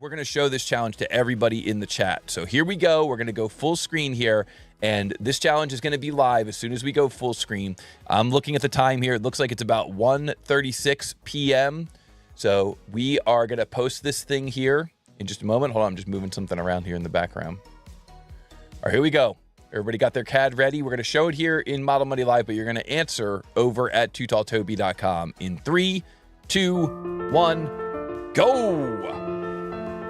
We're going to show this challenge to everybody in the chat. So here we go. We're going to go full screen here. And this challenge is going to be live as soon as we go full screen. I'm looking at the time here. It looks like it's about 1:36 p.m. So we are going to post this thing here in just a moment. Hold on, I'm just moving something around here in the background. All right, here we go. Everybody got their CAD ready. We're going to show it here in Model Monday Live, but you're going to answer over at tootalltoby.com in 3, 2, 1, go.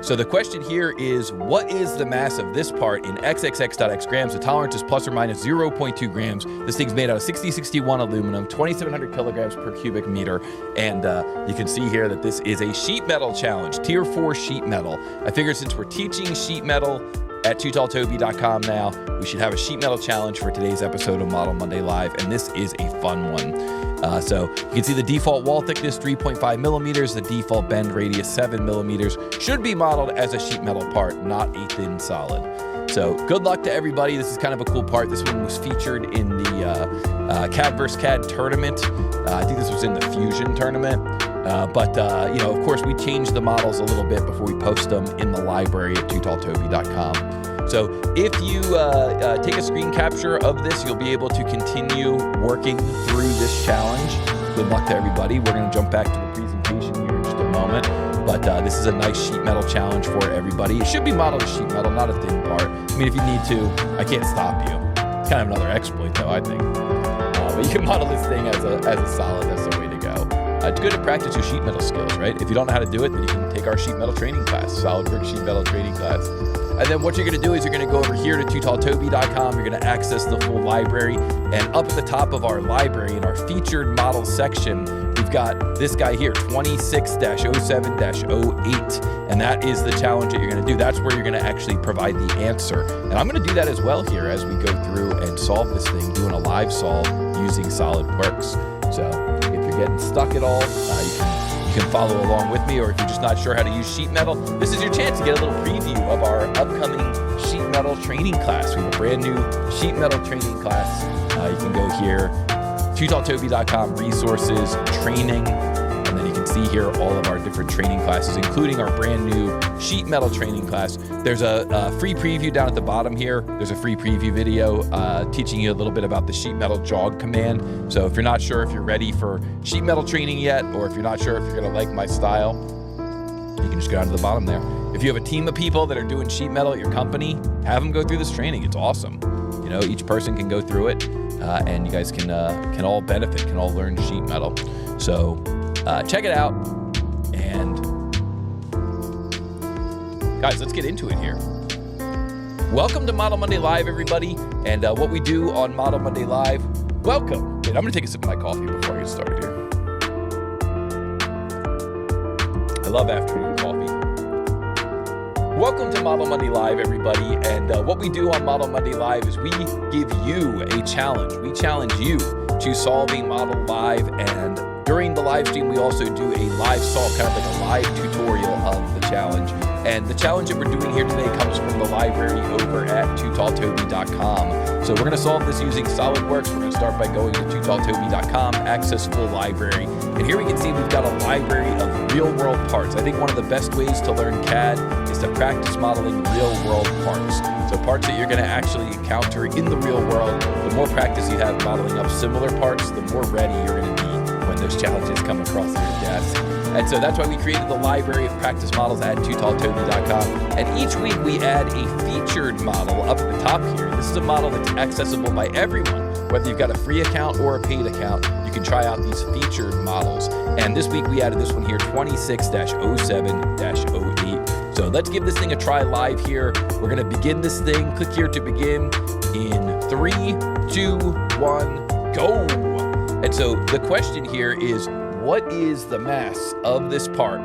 So the question here is, what is the mass of this part in xxx.x grams? The tolerance is plus or minus 0.2 grams. This thing's made out of 6061 aluminum, 2,700 kilograms per cubic meter. And you can see here that this is a sheet metal challenge, tier 4 sheet metal. I figured since we're teaching sheet metal at tootalltoby.com now, we should have a sheet metal challenge for today's episode of Model Monday Live, and this is a fun one. So you can see the default wall thickness, 3.5 millimeters, the default bend radius, 7 millimeters, should be modeled as a sheet metal part, not a thin solid. So good luck to everybody. This is kind of a cool part. This one was featured in the CAD vs. CAD tournament. I think this was in the Fusion tournament. But you know, of course, we changed the models a little bit before we post them in the library at tootalltoby.com. So if you take a screen capture of this, you'll be able to continue working through this challenge. Good luck to everybody. We're going to jump back to the presentation here in just a moment. But this is a nice sheet metal challenge for everybody. It should be modeled as sheet metal, not a thin part. I mean, if you need to, I can't stop you. It's kind of another exploit, though, I think. But you can model this thing as a solid. That's the way to go. It's good to practice your sheet metal skills, right? If you don't know how to do it, then you can take our sheet metal training class, SolidWorks sheet metal training class. And then what you're going to do is you're going to go over here to tootalltoby.com. You're going to access the full library. And up at the top of our library, in our featured model section, we've got this guy here, 26-07-08. And that is the challenge that you're going to do. That's where you're going to actually provide the answer. And I'm going to do that as well here as we go through and solve this thing, doing a live solve using SolidWorks. So if you're getting stuck at all, you can follow along with me, or if you're just not sure how to use sheet metal, this is your chance to get a little preview of our upcoming sheet metal training class. We have a brand new sheet metal training class. You can go here, tootalltoby.com, resources, training, and then you can see here all of our different training classes, including our brand new sheet metal training class. There's a free preview down at the bottom here. There's a free preview video teaching you a little bit about the sheet metal jog command. So if you're not sure if you're ready for sheet metal training yet, or if you're not sure if you're going to like my style, you can just go down to the bottom there. If you have a team of people that are doing sheet metal at your company, have them go through this training. It's awesome. You know, each person can go through it, and you guys can all benefit, can all learn sheet metal. So check it out, and guys, let's get into it here. Welcome to Model Monday Live, everybody, and what we do on Model Monday Live. Welcome. And I'm going to take a sip of my coffee before I get started here. I love afternoon coffee. Welcome to Model Monday Live, everybody, and what we do on Model Monday Live is we give you a challenge. We challenge you to solve a model live, and during the live stream, we also do a live solve, kind of like a live tutorial of the challenge. And the challenge that we're doing here today comes from the library over at tootalltoby.com. So we're going to solve this using SolidWorks. We're going to start by going to tootalltoby.com, access full library. And here we can see we've got a library of real-world parts. I think one of the best ways to learn CAD is to practice modeling real-world parts. So parts that you're going to actually encounter in the real world. The more practice you have modeling up similar parts, the more ready you're going to be when those challenges come across your desk. And so that's why we created the library of practice models at tootalltoby.com. And each week we add a featured model up at the top here. This is a model that's accessible by everyone. Whether you've got a free account or a paid account, you can try out these featured models. And this week we added this one here, 26-07-08. So let's give this thing a try live here. We're going to begin this thing. Click here to begin in 3, 2, 1, go. And so the question here is, what is the mass of this part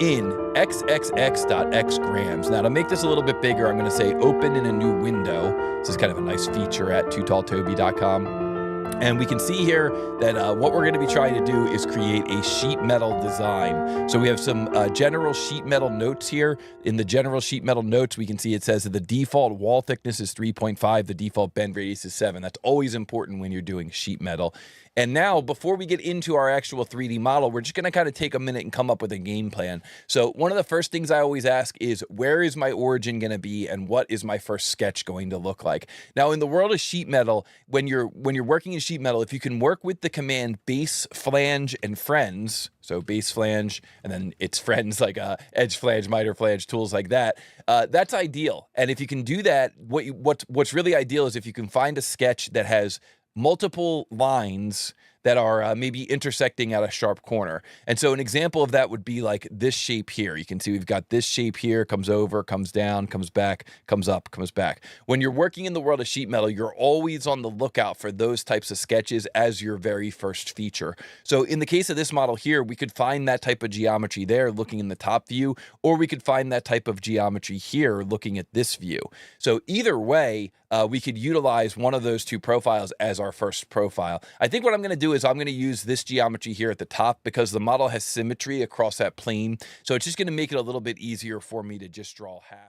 in xxx.x grams? Now, to make this a little bit bigger, I'm going to say open in a new window. This is kind of a nice feature at tootalltoby.com. And we can see here that what we're going to be trying to do is create a sheet metal design. So we have some general sheet metal notes here. In the general sheet metal notes, we can see it says that the default wall thickness is 3.5, the default bend radius is 7. That's always important when you're doing sheet metal. And now, before we get into our actual 3D model, we're just going to kind of take a minute and come up with a game plan. So one of the first things I always ask is, where is my origin going to be, and what is my first sketch going to look like? Now, in the world of sheet metal, when you're working in sheet metal, if you can work with the command base, flange, and friends, so base flange, and then its friends like edge flange, miter flange, tools like that, that's ideal. And if you can do that, what's really ideal is if you can find a sketch that has multiple lines that are maybe intersecting at a sharp corner. And so an example of that would be like this shape here. You can see we've got this shape here, comes over, comes down, comes back, comes up, comes back. When you're working in the world of sheet metal, you're always on the lookout for those types of sketches as your very first feature. So in the case of this model here, we could find that type of geometry there looking in the top view, or we could find that type of geometry here looking at this view. So either way, we could utilize one of those two profiles as our first profile. I think what I'm going to do is I'm going to use this geometry here at the top because the model has symmetry across that plane. So it's just going to make it a little bit easier for me to just draw half.